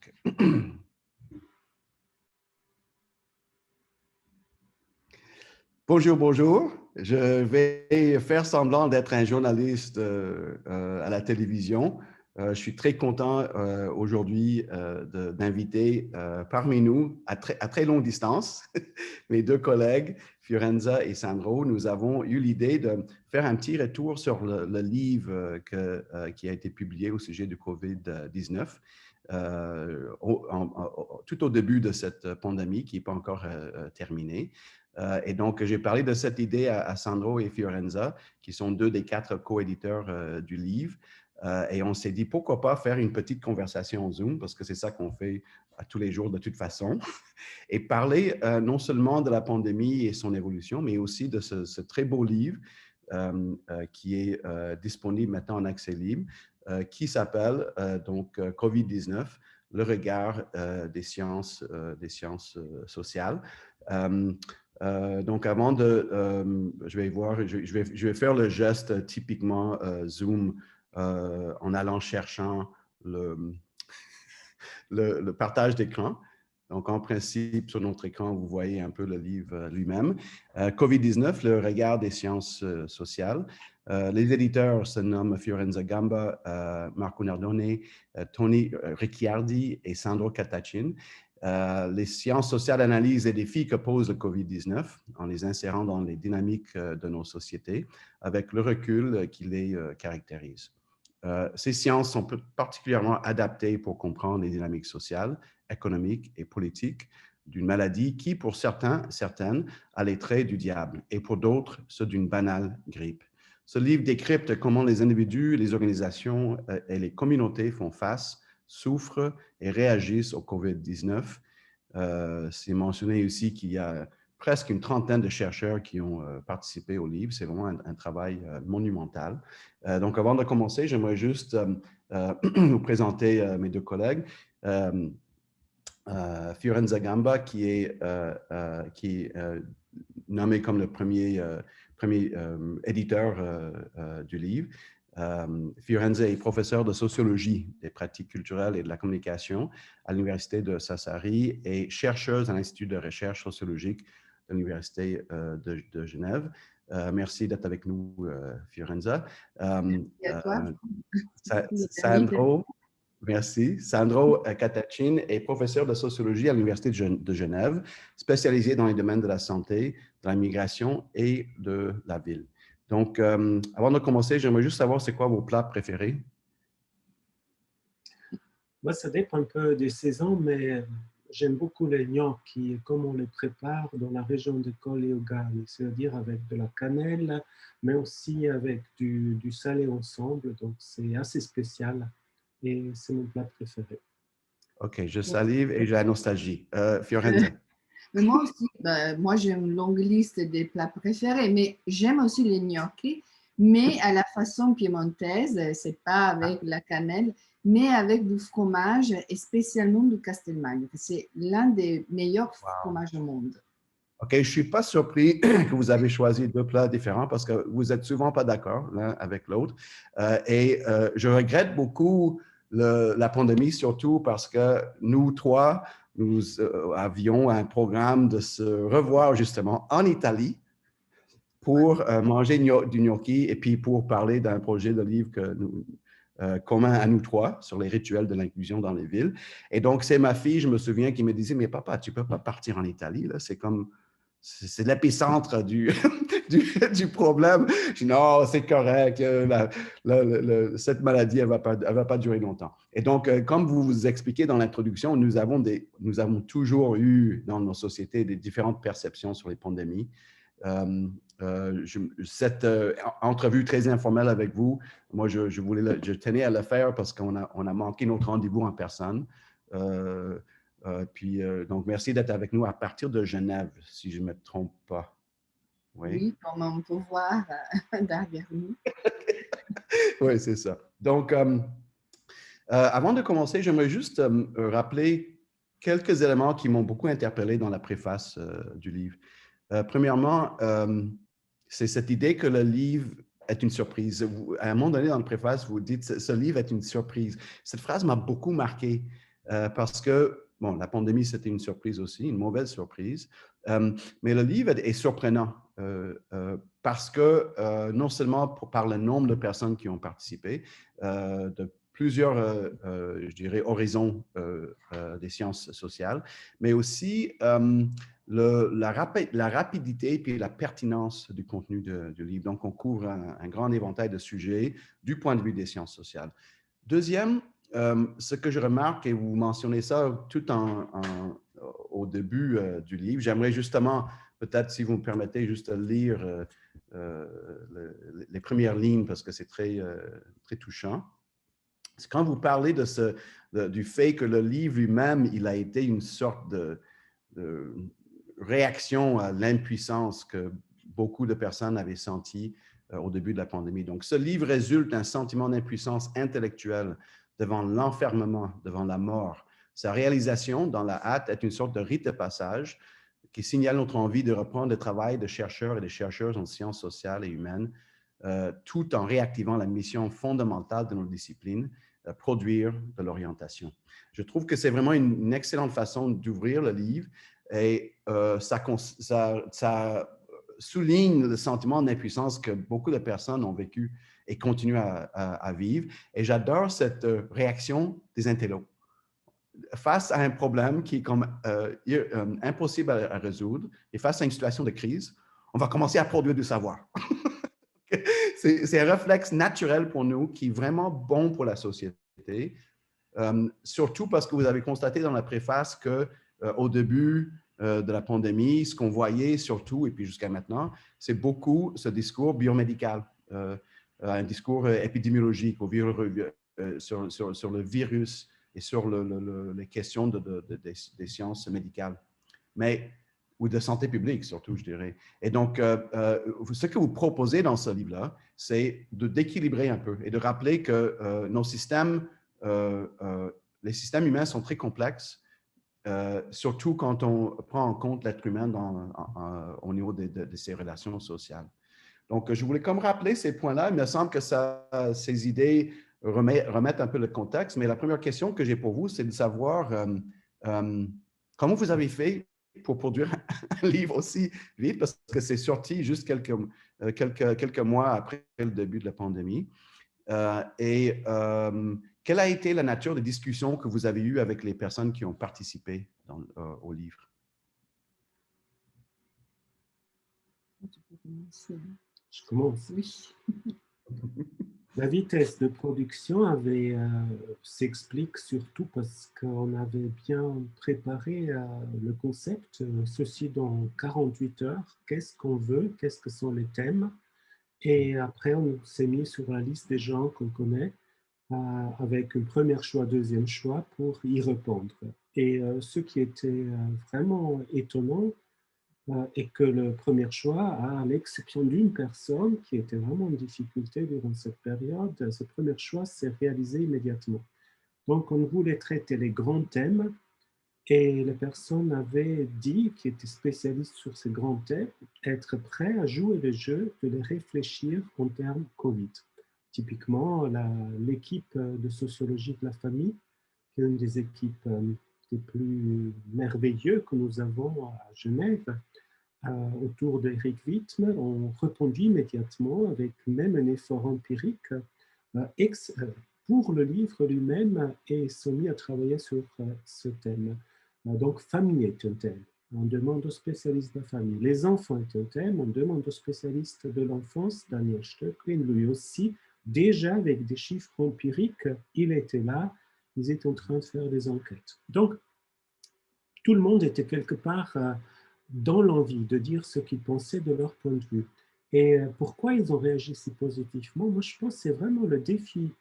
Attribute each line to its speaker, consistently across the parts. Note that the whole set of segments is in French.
Speaker 1: OK. Bonjour, bonjour. Je vais faire semblant d'être un journaliste à la télévision. Je suis très content aujourd'hui d'inviter parmi nous, à très longue distance, mes deux collègues, Fiorenza et Sandro. Nous avons eu l'idée de faire un petit retour sur le livre qui a été publié au sujet du COVID-19. Tout au début de cette pandémie qui n'est pas encore terminée. Et donc, j'ai parlé de cette idée à Sandro et Fiorenza, qui sont deux des quatre co-éditeurs du livre. Et on s'est dit, pourquoi pas faire une petite conversation en Zoom, parce que c'est ça qu'on fait tous les jours de toute façon, et parler non seulement de la pandémie et son évolution, mais aussi de ce très beau livre qui est disponible maintenant en accès libre, qui s'appelle donc COVID-19, le regard des sciences sociales. Donc, avant je vais faire le geste typiquement Zoom en allant cherchant le partage d'écran. Donc, en principe, sur notre écran, vous voyez un peu le livre lui-même. COVID-19, le regard des sciences sociales. Les éditeurs se nomment Fiorenza Gamba, Marco Nardone, Tony Ricciardi et Sandro Catachin. Les sciences sociales analysent les défis que pose le COVID-19 en les insérant dans les dynamiques de nos sociétés avec le recul qui les caractérise. Ces sciences sont particulièrement adaptées pour comprendre les dynamiques sociales, économiques et politiques d'une maladie qui, pour certaines, a les traits du diable et pour d'autres, ceux d'une banale grippe. Ce livre décrypte comment les individus, les organisations et les communautés font face, souffrent et réagissent au COVID-19. C'est mentionné aussi qu'il y a presque une trentaine de chercheurs qui ont participé au livre. C'est vraiment un travail monumental. Donc, avant de commencer, j'aimerais juste vous présenter mes deux collègues. Fiorenza Gamba, qui est nommé comme le premier éditeur du livre. Fiorenza est professeure de sociologie des pratiques culturelles et de la communication à l'Université de Sassari et chercheuse à l'Institut de recherche sociologique de l'Université de Genève. Merci d'être avec nous, Fiorenza.
Speaker 2: Merci à toi.
Speaker 1: Sandro, merci. Sandro Catachin est professeur de sociologie à l'Université de Genève, spécialisé dans les domaines de la santé, de la migration et de la ville. Donc, avant de commencer, j'aimerais juste savoir c'est quoi vos plats préférés?
Speaker 3: Moi, ça dépend un peu des saisons, mais j'aime beaucoup les gnocchi, comme on les prépare dans la région de Colle Euganei, c'est-à-dire avec de la cannelle, mais aussi avec du salé ensemble. Donc, c'est assez spécial et c'est mon plat préféré.
Speaker 1: OK, je salive et j'ai la nostalgie. Fiorenza.
Speaker 2: Mais moi aussi, moi j'ai une longue liste des plats préférés, mais j'aime aussi les gnocchi, mais à la façon piémontaise, c'est pas avec la cannelle, mais avec du fromage et spécialement du Castelmagno. C'est l'un des meilleurs fromages au monde.
Speaker 1: OK, je ne suis pas surpris que vous avez choisi deux plats différents parce que vous n'êtes souvent pas d'accord l'un avec l'autre. Je regrette beaucoup la pandémie, surtout parce que nous trois, nous avions un programme de se revoir justement en Italie pour manger du gnocchi et puis pour parler d'un projet de livre commun à nous trois sur les rituels de l'inclusion dans les villes. Et donc, c'est ma fille, je me souviens, qui me disait, mais papa, tu ne peux pas partir en Italie, là, c'est l'épicentre du problème. Je dis, non, c'est correct, cette maladie, elle ne va pas durer longtemps. Et donc, comme vous vous expliquez dans l'introduction, nous avons toujours eu dans nos sociétés des différentes perceptions sur les pandémies. Cette entrevue très informelle avec vous, moi, je tenais à le faire parce qu'on a manqué notre rendez-vous en personne. Donc, merci d'être avec nous à partir de Genève, si je ne me trompe pas.
Speaker 2: Oui, comme on peut voir derrière nous.
Speaker 1: Oui, c'est ça. Donc, avant de commencer, j'aimerais juste rappeler quelques éléments qui m'ont beaucoup interpellé dans la préface du livre. Premièrement, c'est cette idée que le livre est une surprise. À un moment donné, dans la préface, vous dites « ce livre est une surprise ». Cette phrase m'a beaucoup marqué parce que, bon, la pandémie, c'était une surprise aussi, une mauvaise surprise, mais le livre est surprenant parce que non seulement par le nombre de personnes qui ont participé, de plusieurs, je dirais, horizons des sciences sociales, mais aussi la rapidité et la pertinence du contenu du livre. Donc, on couvre un grand éventail de sujets du point de vue des sciences sociales. Deuxième, ce que je remarque, et vous mentionnez ça tout au début du livre, j'aimerais justement, peut-être si vous me permettez, juste lire les premières lignes parce que c'est très touchant. C'est quand vous parlez du fait que le livre lui-même, il a été une sorte de réaction à l'impuissance que beaucoup de personnes avaient sentie au début de la pandémie. Donc, ce livre résulte d'un sentiment d'impuissance intellectuelle devant l'enfermement, devant la mort. Sa réalisation dans la hâte est une sorte de rite de passage qui signale notre envie de reprendre le travail de chercheurs et de chercheuses en sciences sociales et humaines, tout en réactivant la mission fondamentale de nos disciplines, produire de l'orientation. Je trouve que c'est vraiment une excellente façon d'ouvrir le livre et ça souligne le sentiment d'impuissance que beaucoup de personnes ont vécu et continuent à vivre. Et j'adore cette réaction des intellos. Face à un problème qui est comme impossible à résoudre et face à une situation de crise, on va commencer à produire du savoir. C'est un réflexe naturel pour nous qui est vraiment bon pour la société, surtout parce que vous avez constaté dans la préface qu'au début de la pandémie, ce qu'on voyait surtout, et puis jusqu'à maintenant, c'est beaucoup ce discours biomédical, un discours épidémiologique sur le virus et sur les questions des sciences médicales, ou de santé publique surtout, je dirais. Et donc, ce que vous proposez dans ce livre-là, c'est d'équilibrer un peu et de rappeler que nos systèmes, les systèmes humains sont très complexes, surtout quand on prend en compte l'être humain au niveau de ses relations sociales. Donc, je voulais comme rappeler ces points-là. Il me semble que ces idées remettent un peu le contexte, mais la première question que j'ai pour vous, c'est de savoir comment vous avez fait pour produire un livre aussi vite, parce que c'est sorti juste quelques mois après le début de la pandémie. Quelle a été la nature des discussions que vous avez eues avec les personnes qui ont participé au livre?
Speaker 2: Tu peux commencer.
Speaker 3: Je commence.
Speaker 2: Oui.
Speaker 3: La vitesse de production s'explique surtout parce qu'on avait bien préparé le concept, ceci dans 48 heures. Qu'est-ce qu'on veut? Qu'est-ce que sont les thèmes? Et après, on s'est mis sur la liste des gens qu'on connaît avec un premier choix, deuxième choix pour y répondre. Et ce qui était vraiment étonnant, et que le premier choix, à l'exception d'une personne qui était vraiment en difficulté durant cette période, ce premier choix s'est réalisé immédiatement. Donc, on voulait traiter les grands thèmes et les personnes avaient dit, qui étaient spécialistes sur ces grands thèmes, être prêts à jouer le jeu, de les réfléchir en termes Covid. Typiquement, l'équipe de sociologie de la famille, qui est une des équipes les plus merveilleuses que nous avons à Genève, autour d'Eric Wittmer, ont répondu immédiatement avec même un effort empirique pour le livre lui-même et sont mis à travailler sur ce thème. Donc, famille est un thème. On demande aux spécialistes de la famille. Les enfants est un thème. On demande aux spécialistes de l'enfance, Daniel Stöcklin, lui aussi, déjà avec des chiffres empiriques, il était là, ils étaient en train de faire des enquêtes. Donc, tout le monde était quelque part dans l'envie de dire ce qu'ils pensaient de leur point de vue. Et pourquoi ils ont réagi si positivement? Moi, je pense que c'est vraiment le défi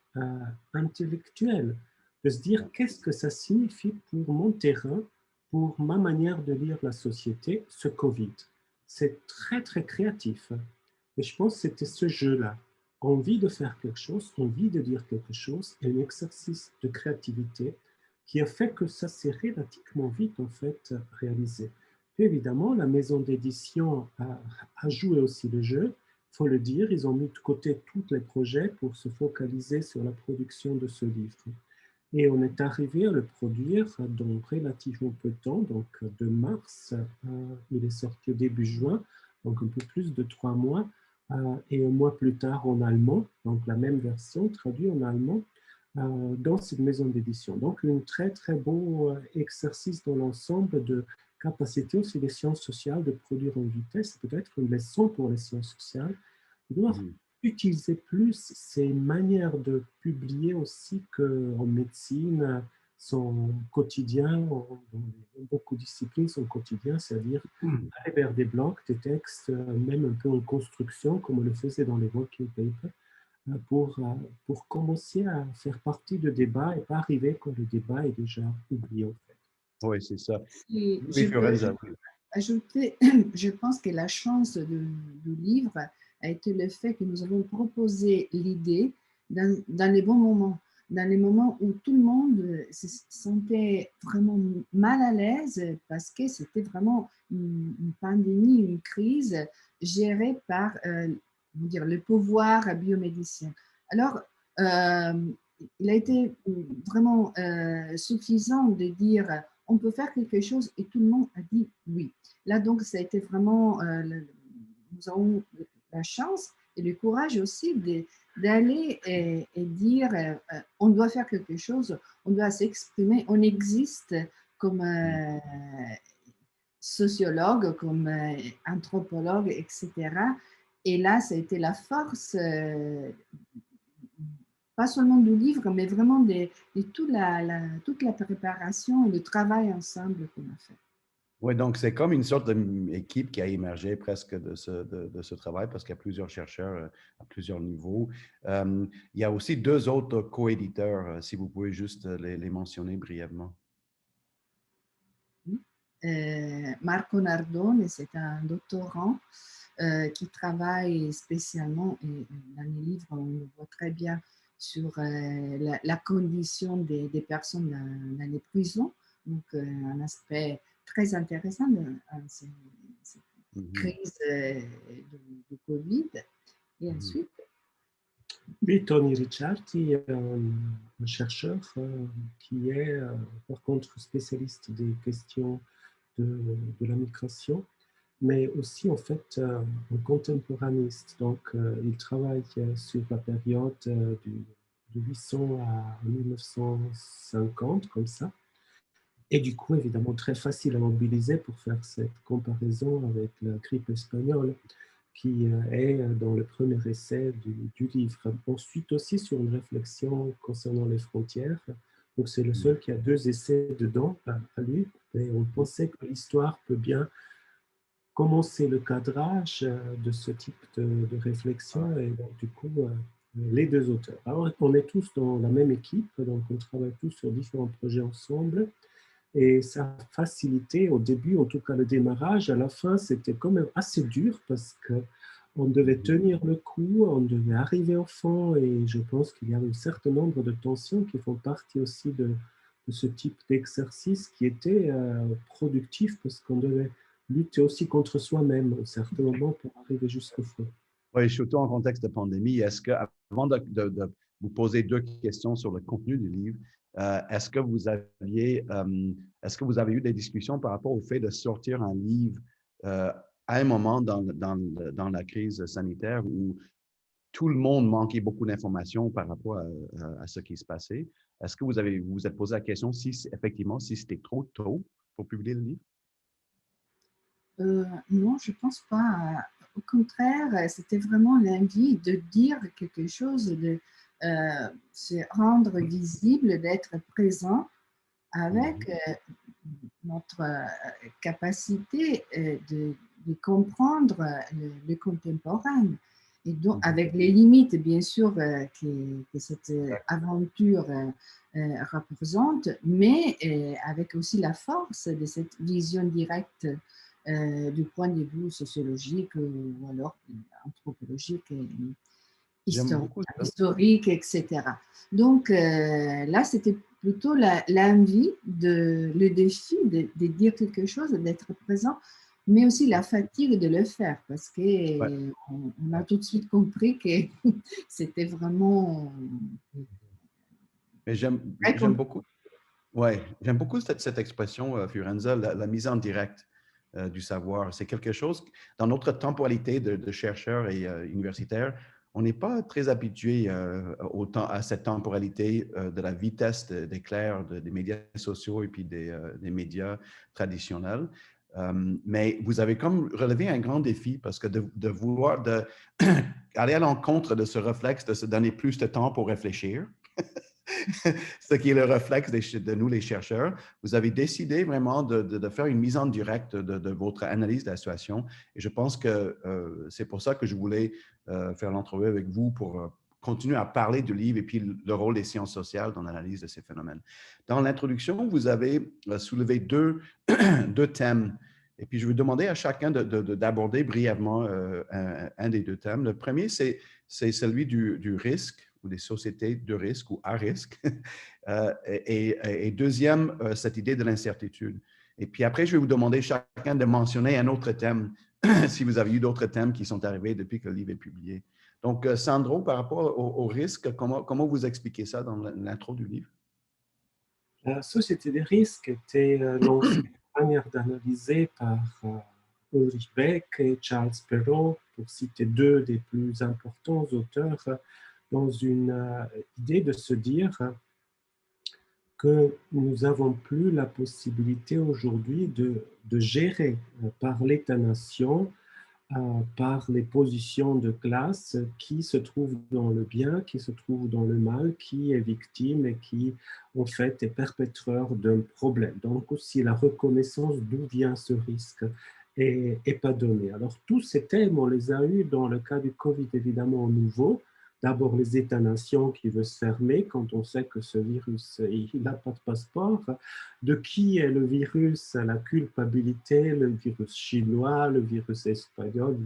Speaker 3: intellectuel de se dire qu'est-ce que ça signifie pour mon terrain, pour ma manière de lire la société, ce Covid. C'est très, très créatif. Et je pense que c'était ce jeu-là. Envie de faire quelque chose, envie de dire quelque chose, et un exercice de créativité qui a fait que ça s'est relativement vite en fait réalisé. Puis évidemment, la maison d'édition a joué aussi le jeu. Il faut le dire, ils ont mis de côté tous les projets pour se focaliser sur la production de ce livre. Et on est arrivé à le produire dans relativement peu de temps, donc de mars, il est sorti au début juin, donc un peu plus de 3 mois, et un mois plus tard en allemand, donc la même version traduite en allemand, dans cette maison d'édition. Donc un très très beau exercice dans l'ensemble de capacité aussi des sciences sociales de produire en vitesse, peut-être une leçon pour les sciences sociales, de doivent utiliser plus ces manières de publier aussi qu'en médecine, son quotidien, dans beaucoup de disciplines, son quotidien, c'est-à-dire aller vers des blocs, des textes, même un peu en construction, comme on le faisait dans les working papers, pour commencer à faire partie de débats et pas arriver quand le débat est déjà oublié en fait.
Speaker 1: Oui, c'est ça.
Speaker 2: Et
Speaker 1: Oui, Fiorenza, oui.
Speaker 2: ajouter, je pense que la chance du livre a été le fait que nous avons proposé l'idée dans les bons moments, dans les moments où tout le monde se sentait vraiment mal à l'aise parce que c'était vraiment une pandémie, une crise gérée par le pouvoir biomédicien. Alors, il a été vraiment suffisant de dire on peut faire quelque chose et tout le monde a dit oui. Là, donc, ça a été vraiment, nous avons la chance et le courage aussi d'aller et dire on doit faire quelque chose, on doit s'exprimer, on existe comme sociologue, comme anthropologue, etc. Et là, ça a été la force pas seulement du livre, mais vraiment de toute la préparation et le travail ensemble qu'on a fait.
Speaker 1: Oui, donc c'est comme une sorte d'équipe qui a émergé presque de ce travail parce qu'il y a plusieurs chercheurs à plusieurs niveaux. Il y a aussi 2 autres co-éditeurs, si vous pouvez juste les mentionner brièvement.
Speaker 2: Marco Nardone, c'est un doctorant qui travaille spécialement, et dans les livres, on le voit très bien, sur la condition des personnes dans les prisons. Donc, un aspect très intéressant de cette crise du Covid. Et ensuite,
Speaker 3: Oui, Tony Ricciardi est un chercheur qui est par contre spécialiste des questions de la migration, mais aussi en fait un contemporaniste. Donc, il travaille sur la période de 800 à 1950, comme ça. Et du coup, évidemment, très facile à mobiliser pour faire cette comparaison avec la grippe espagnole, qui est dans le premier essai du livre. Ensuite aussi sur une réflexion concernant les frontières. Donc c'est le seul qui a 2 essais dedans à lui. Et on pensait que l'histoire peut bien commencer le cadrage de ce type de réflexion. Et donc du coup, les 2 auteurs. Alors on est tous dans la même équipe, donc on travaille tous sur différents projets ensemble. Et ça a facilité au début, en tout cas le démarrage. À la fin, c'était quand même assez dur parce qu'on devait tenir le coup, on devait arriver au fond et je pense qu'il y a un certain nombre de tensions qui font partie aussi de ce type d'exercice qui était productif parce qu'on devait lutter aussi contre soi-même à un certain moment pour arriver jusqu'au fond.
Speaker 1: Oui, surtout en contexte de pandémie, est-ce que, avant de vous poser 2 questions sur le contenu du livre, est-ce que vous avez eu des discussions par rapport au fait de sortir un livre à un moment dans la crise sanitaire où tout le monde manquait beaucoup d'informations par rapport à ce qui se passait? Est-ce que vous vous êtes posé la question si effectivement, si c'était trop tôt pour publier le livre?
Speaker 2: Non, je ne pense pas. Au contraire, c'était vraiment l'envie de dire quelque chose, de se rendre visible, d'être présent avec notre capacité de comprendre le contemporain. Et donc, avec les limites, bien sûr, que cette aventure représente, mais avec aussi la force de cette vision directe du point de vue sociologique ou alors anthropologique et
Speaker 1: J'aime beaucoup ça.
Speaker 2: historique, etc. Donc là, c'était plutôt l'envie, le défi de dire quelque chose, d'être présent, mais aussi la fatigue de le faire parce qu'on a tout de suite compris que c'était vraiment
Speaker 1: Mais j'aime beaucoup, ouais, j'aime beaucoup cette expression, Fiorenza, la mise en direct du savoir. C'est quelque chose, dans notre temporalité de chercheurs et universitaires, on n'est pas très habitué à cette temporalité de la vitesse d'éclair des médias sociaux et puis des médias traditionnels. Mais vous avez comme relevé un grand défi parce que de vouloir aller à l'encontre de ce réflexe de se donner plus de temps pour réfléchir, ce qui est le réflexe de nous, les chercheurs. Vous avez décidé vraiment de faire une mise en direct de votre analyse de la situation. Et je pense que c'est pour ça que je voulais faire l'entrevue avec vous pour continuer à parler du livre et puis le rôle des sciences sociales dans l'analyse de ces phénomènes. Dans l'introduction, vous avez soulevé deux thèmes. Et puis, je vais demander à chacun d'aborder brièvement un des deux thèmes. Le premier, c'est celui du risque ou des sociétés de risque ou à risque. Et deuxième, cette idée de l'incertitude. Et puis après, je vais vous demander chacun de mentionner un autre thème, si vous avez eu d'autres thèmes qui sont arrivés depuis que le livre est publié. Donc, Sandro, par rapport au risque, comment vous expliquez ça dans l'intro du livre?
Speaker 3: La société des risques était lancée de manière d'analyser par Ulrich Beck et Charles Perrow, pour citer deux des plus importants auteurs, dans une idée de se dire que nous n'avons plus la possibilité aujourd'hui de gérer par l'État-nation, par les positions de classe, qui se trouve dans le bien, qui se trouve dans le mal, qui est victime et qui, en fait, est perpétreur d'un problème. Donc aussi la reconnaissance d'où vient ce risque est pas donnée. Alors tous ces thèmes, on les a eus dans le cas du Covid, évidemment, nouveau. D'abord, les États-nations qui veulent se fermer quand on sait que ce virus, il n'a pas de passeport. De qui est le virus, la culpabilité, le virus chinois, le virus espagnol?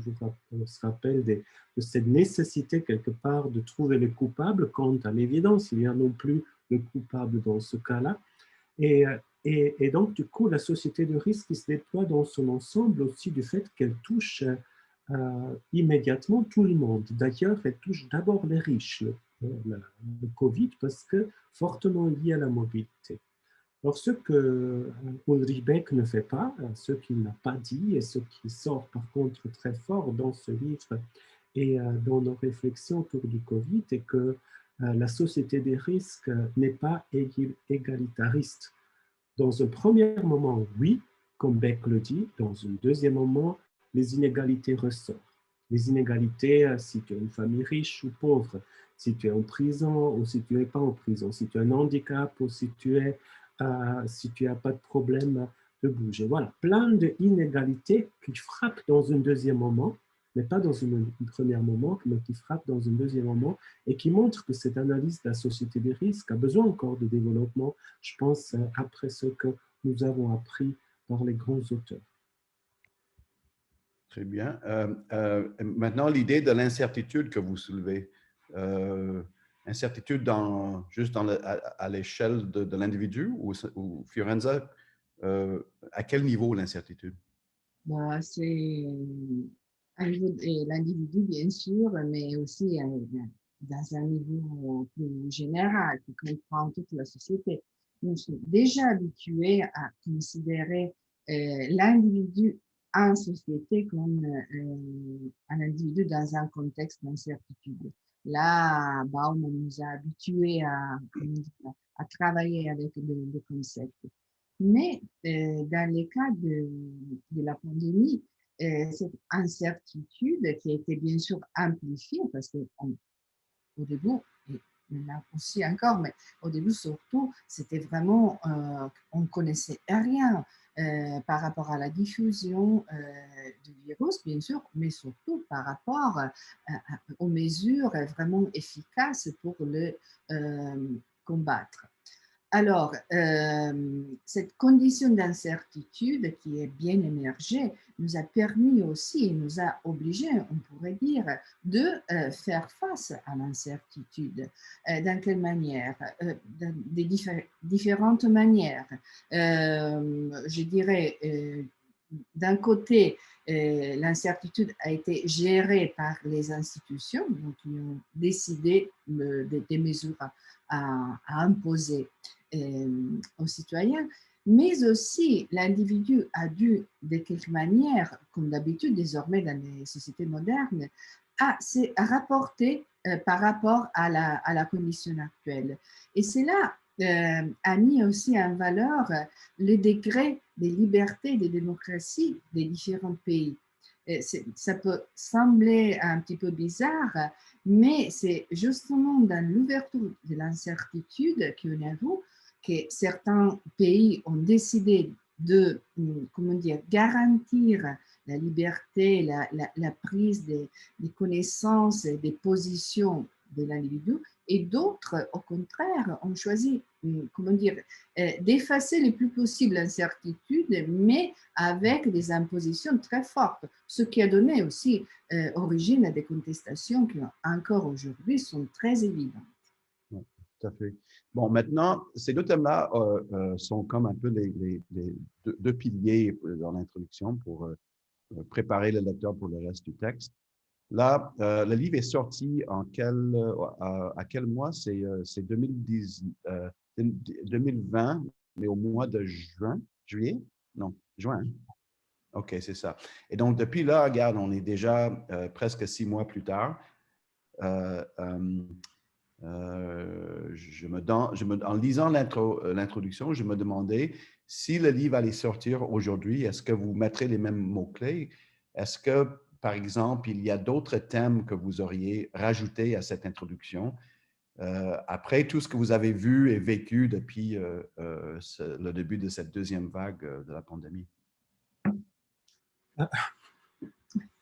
Speaker 3: On se rappelle de cette nécessité quelque part de trouver les coupables quand à l'évidence, il y a non plus de coupable dans ce cas-là. Et donc, du coup, la société de risque qui se déploie dans son ensemble aussi du fait qu'elle touche immédiatement tout le monde. D'ailleurs, elle touche d'abord les riches, le Covid, parce que fortement lié à la mobilité. Alors, ce que Ulrich Beck ne fait pas, ce qu'il n'a pas dit et ce qui sort par contre très fort dans ce livre et dans nos réflexions autour du Covid, est que la société des risques n'est pas égalitariste. Dans un premier moment, oui, comme Beck le dit. Dans un deuxième moment, les inégalités ressortent. Les inégalités, si tu as une famille riche ou pauvre, si tu es en prison ou si tu n'es pas en prison, si tu as un handicap ou si tu n'as pas de problème de bouger. Voilà, plein d'inégalités qui frappent dans un deuxième moment, mais pas dans un premier moment, mais qui frappent dans un deuxième moment et qui montrent que cette analyse de la société des risques a besoin encore de développement, je pense, après ce que nous avons appris par les grands auteurs.
Speaker 1: Très bien. Maintenant, l'idée de l'incertitude que vous soulevez. Incertitude juste à l'échelle de l'individu ou Fiorenza, à quel niveau l'incertitude?
Speaker 2: Bah, c'est un niveau de l'individu, bien sûr, mais aussi dans un niveau plus général qui comprend toute la société. Nous sommes déjà habitués à considérer l'individu en société comme un individu dans un contexte d'incertitude. Là, Baum nous a habitués à travailler avec des concepts. Mais dans le cas de la pandémie, cette incertitude qui a été bien sûr amplifiée parce qu'au début, et maintenant aussi encore, mais au début surtout, c'était vraiment, on ne connaissait rien par rapport à la diffusion du virus, bien sûr, mais surtout par rapport aux mesures vraiment efficaces pour le combattre. Alors, cette condition d'incertitude qui est bien émergée nous a permis aussi, nous a obligés, on pourrait dire, de faire face à l'incertitude. Dans quelle manière? Des différentes manières. Je dirais d'un côté, l'incertitude a été gérée par les institutions, donc qui ont décidé des mesures à imposer aux citoyens, mais aussi l'individu a dû, de quelque manière, comme d'habitude désormais dans les sociétés modernes, à rapporter par rapport à la condition actuelle. Et cela a mis aussi en valeur le degré de liberté et de démocratie des différents pays. Ça peut sembler un petit peu bizarre, mais c'est justement dans l'ouverture de l'incertitude qu'on a vu que certains pays ont décidé de, comment dire, garantir la liberté, la prise des connaissances et des positions de l'individu, et d'autres, au contraire, ont choisi, comment dire, d'effacer le plus possible l'incertitude, mais avec des impositions très fortes, ce qui a donné aussi origine à des contestations qui, encore aujourd'hui, sont très évidentes.
Speaker 1: Oui, tout à fait. Bon, maintenant, ces deux thèmes-là sont comme un peu les deux piliers dans l'introduction pour préparer le lecteur pour le reste du texte. Là, le livre est sorti à quel mois? C'est 2020, mais au mois de juillet? Non, juin. OK, c'est ça. Et donc, depuis là, regarde, on est déjà presque 6 mois plus tard. En lisant l'introduction, je me demandais si le livre allait sortir aujourd'hui, est-ce que vous mettrez les mêmes mots-clés? Est-ce que, par exemple, il y a d'autres thèmes que vous auriez rajoutés à cette introduction après tout ce que vous avez vu et vécu depuis le début de cette deuxième vague de la pandémie?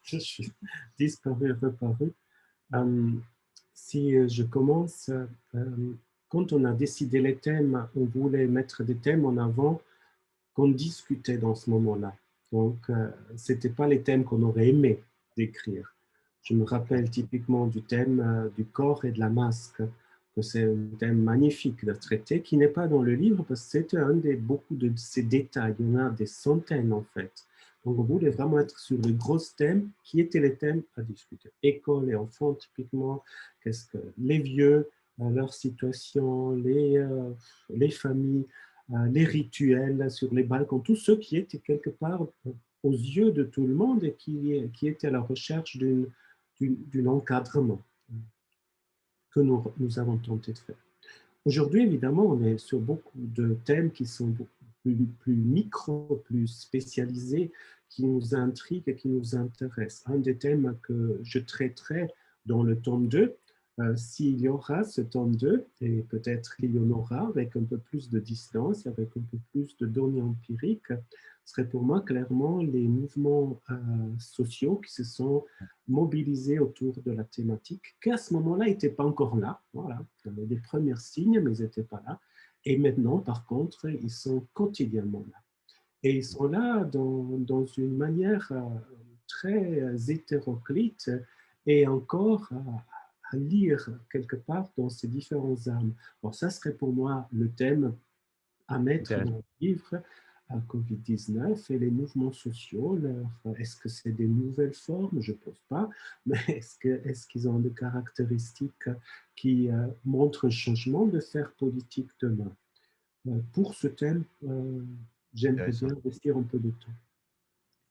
Speaker 3: Je suis disparu, reparu. Si je commence, quand on a décidé les thèmes, on voulait mettre des thèmes en avant qu'on discutait dans ce moment-là. Donc, ce n'était pas les thèmes qu'on aurait aimé décrire. Je me rappelle typiquement du thème du corps et de la masque, que c'est un thème magnifique de traiter, qui n'est pas dans le livre parce que c'était beaucoup de ces détails. Il y en a des centaines en fait. Donc, on voulait vraiment être sur les gros thèmes qui étaient les thèmes à discuter. École et enfants, typiquement, qu'est-ce que les vieux, leur situation, les familles, les rituels sur les balcons, tout ce qui était quelque part aux yeux de tout le monde et qui était à la recherche d'un encadrement que nous avons tenté de faire. Aujourd'hui, évidemment, on est sur beaucoup de thèmes qui sont beaucoup plus micro, plus spécialisés, qui nous intriguent et qui nous intéressent. Un des thèmes que je traiterai dans le tome 2, s'il y aura ce tome 2, et peut-être qu'il y en aura avec un peu plus de distance, avec un peu plus de données empiriques, serait pour moi clairement les mouvements sociaux qui se sont mobilisés autour de la thématique, qui à ce moment-là n'étaient pas encore là. Voilà, il y avait des premiers signes, mais ils n'étaient pas là. Et maintenant, par contre, ils sont quotidiennement là. Et ils sont là dans une manière très hétéroclite et encore à lire quelque part dans ces différents âmes. Alors ça serait pour moi le thème à mettre dans le livre à Covid-19 et les mouvements sociaux. Est-ce que c'est des nouvelles formes? Je ne pense pas. Mais est-ce qu'ils ont des caractéristiques qui montrent un changement de faire politique demain? Pour ce thème, j'aimerais bien investir un peu de temps.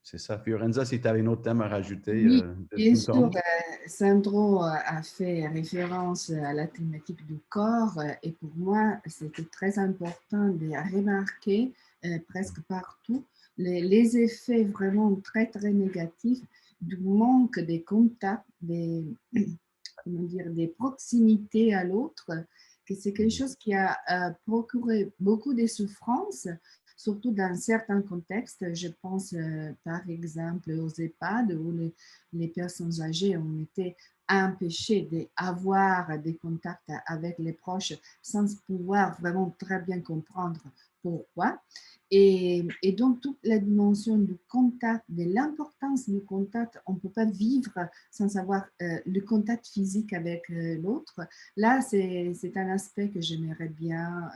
Speaker 1: C'est ça. Fiorenza, si tu avais un autre thème à rajouter.
Speaker 2: Oui, bien sûr, Sandro a fait référence à la thématique du corps et pour moi, c'était très important de remarquer presque partout les effets vraiment très, très négatifs du manque des contacts, comment dire, des proximités à l'autre, que c'est quelque chose qui a procuré beaucoup de souffrances, surtout dans certains contextes. Je pense par exemple aux EHPAD où les personnes âgées ont été empêchées d'avoir des contacts avec les proches sans pouvoir vraiment très bien comprendre pourquoi. Et donc, toute la dimension du contact, de l'importance du contact, on ne peut pas vivre sans avoir le contact physique avec l'autre. Là, c'est un aspect que j'aimerais bien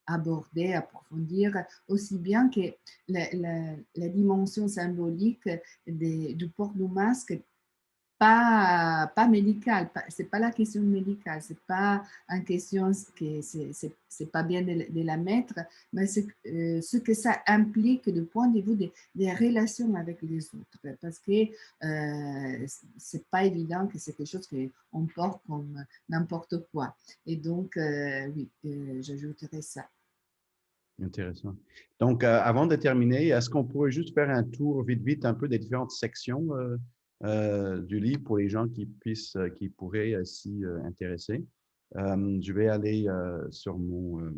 Speaker 2: aborder, approfondir, aussi bien que la dimension symbolique du port du masque, pas médicale, c'est pas la question médicale, c'est pas une question que c'est pas bien de la mettre, mais ce que ça implique du point de vue des relations avec les autres, parce que c'est pas évident que c'est quelque chose qu'on porte comme n'importe quoi. Et donc, oui, j'ajouterais ça.
Speaker 1: Intéressant. Donc, avant de terminer, est-ce qu'on pourrait juste faire un tour vite un peu des différentes sections du livre pour les gens qui pourraient s'y intéresser? Je vais aller sur mon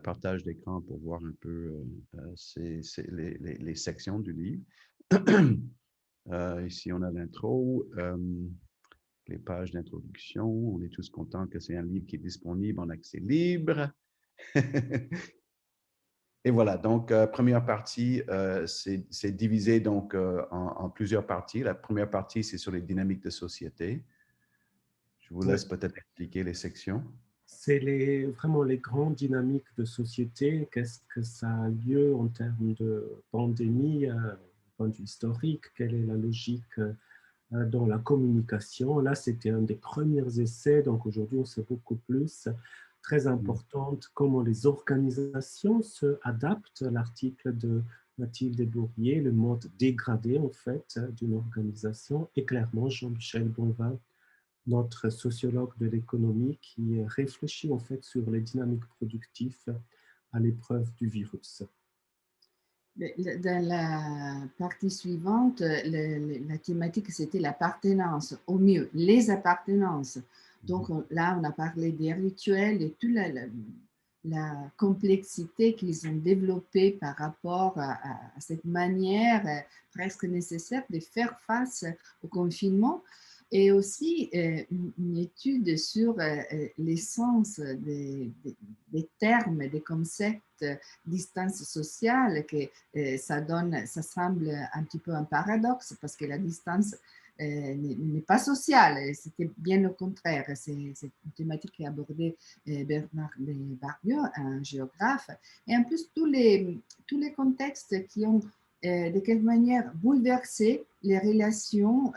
Speaker 1: partage d'écran pour voir un peu les sections du livre. Ici, on a l'intro, les pages d'introduction. On est tous contents que c'est un livre qui est disponible en accès libre. Et voilà, donc première partie, c'est divisé donc en plusieurs parties. La première partie, c'est sur les dynamiques de société. Je vous laisse peut-être expliquer les sections.
Speaker 3: C'est vraiment les grandes dynamiques de société. Qu'est-ce que ça a lieu en termes de pandémie, point de vue historique? Quelle est la logique dans la communication? Là, c'était un des premiers essais, donc aujourd'hui, on sait beaucoup plus. Très importante, comment les organisations se adaptent. L'article de Mathilde Bourrier, le mode dégradé, en fait, d'une organisation. Et clairement, Jean-Michel Bonvin, notre sociologue de l'économie, qui réfléchit en fait sur les dynamiques productives à l'épreuve du virus.
Speaker 2: Dans la partie suivante, la thématique, c'était l'appartenance, au mieux, les appartenances. Donc là, on a parlé des rituels et toute la complexité qu'ils ont développée par rapport à cette manière presque nécessaire de faire face au confinement. Et aussi une étude sur l'essence des termes, des concepts, distance sociale, que ça semble un petit peu un paradoxe parce que la distance n'est pas sociale, c'était bien le contraire. C'est une thématique qui a abordé Bernard Barbieux, un géographe, et en plus tous les contextes qui ont de quelque manière bouleversé les relations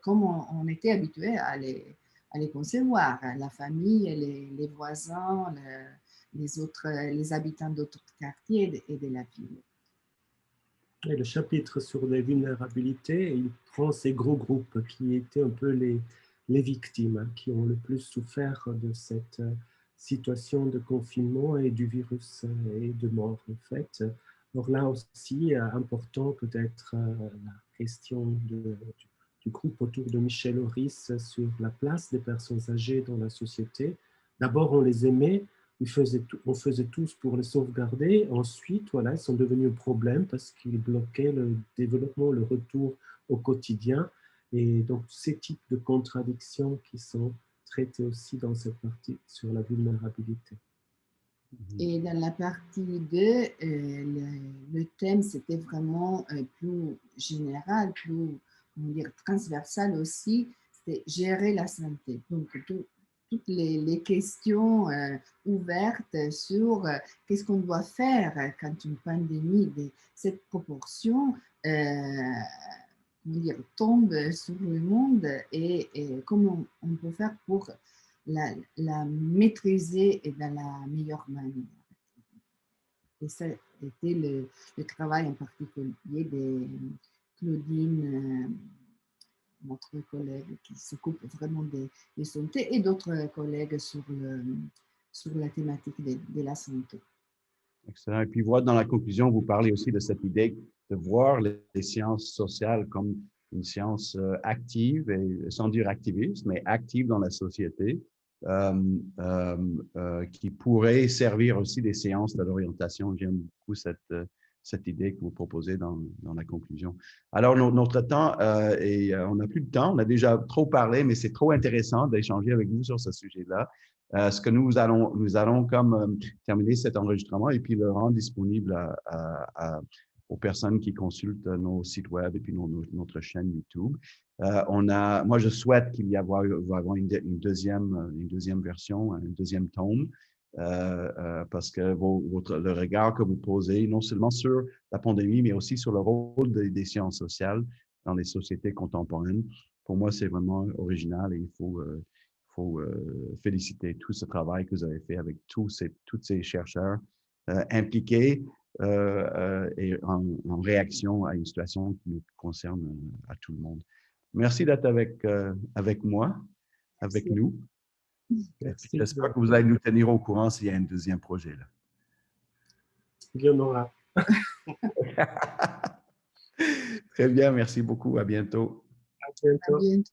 Speaker 2: comme on était habitué à les concevoir, la famille, les voisins, les habitants d'autres quartiers et de la ville.
Speaker 3: Et le chapitre sur les vulnérabilités, il prend ces gros groupes qui étaient un peu les victimes, qui ont le plus souffert de cette situation de confinement et du virus et de mort, en fait. Alors là aussi, important peut-être la question du groupe autour de Michel Auris sur la place des personnes âgées dans la société. D'abord, on les aimait, on faisait tous pour les sauvegarder. Ensuite, voilà, ils sont devenus un problème parce qu'ils bloquaient le développement, le retour au quotidien. Et donc, ces types de contradictions qui sont traitées aussi dans cette partie sur la vulnérabilité.
Speaker 2: Et dans la partie 2, le thème, c'était vraiment plus général, plus transversal aussi, c'était gérer la santé. Donc, toutes les questions ouvertes sur qu'est-ce qu'on doit faire quand une pandémie de cette proportion tombe sur le monde et comment on peut faire pour la maîtriser et dans la meilleure manière. Et ça a été le travail en particulier de Claudine, notre collègue qui s'occupe vraiment de santé, et d'autres collègues sur la thématique de la santé.
Speaker 1: Excellent. Et puis, voilà, dans la conclusion, vous parlez aussi de cette idée de voir les sciences sociales comme une science active, et sans dire activiste, mais active dans la société, qui pourrait servir aussi des séances de l'orientation. J'aime beaucoup cette idée que vous proposez dans la conclusion. Alors, notre temps, on n'a plus de temps, on a déjà trop parlé, mais c'est trop intéressant d'échanger avec vous sur ce sujet-là. Ce que nous allons comme terminer cet enregistrement et puis le rendre disponible aux personnes qui consultent nos sites web et puis notre chaîne YouTube. Moi, je souhaite qu'il y ait une deuxième version, un deuxième tome. parce que le regard que vous posez, non seulement sur la pandémie, mais aussi sur le rôle des sciences sociales dans les sociétés contemporaines, pour moi, c'est vraiment original et il faut féliciter tout ce travail que vous avez fait avec tous ces chercheurs impliqués et en réaction à une situation qui nous concerne à tout le monde. Merci d'être avec moi, avec nous. J'espère que vous allez nous tenir au courant s'il y a un deuxième projet. Là.
Speaker 3: Il y en aura.
Speaker 1: Très bien, merci beaucoup. À bientôt.
Speaker 3: À bientôt.
Speaker 2: À bientôt.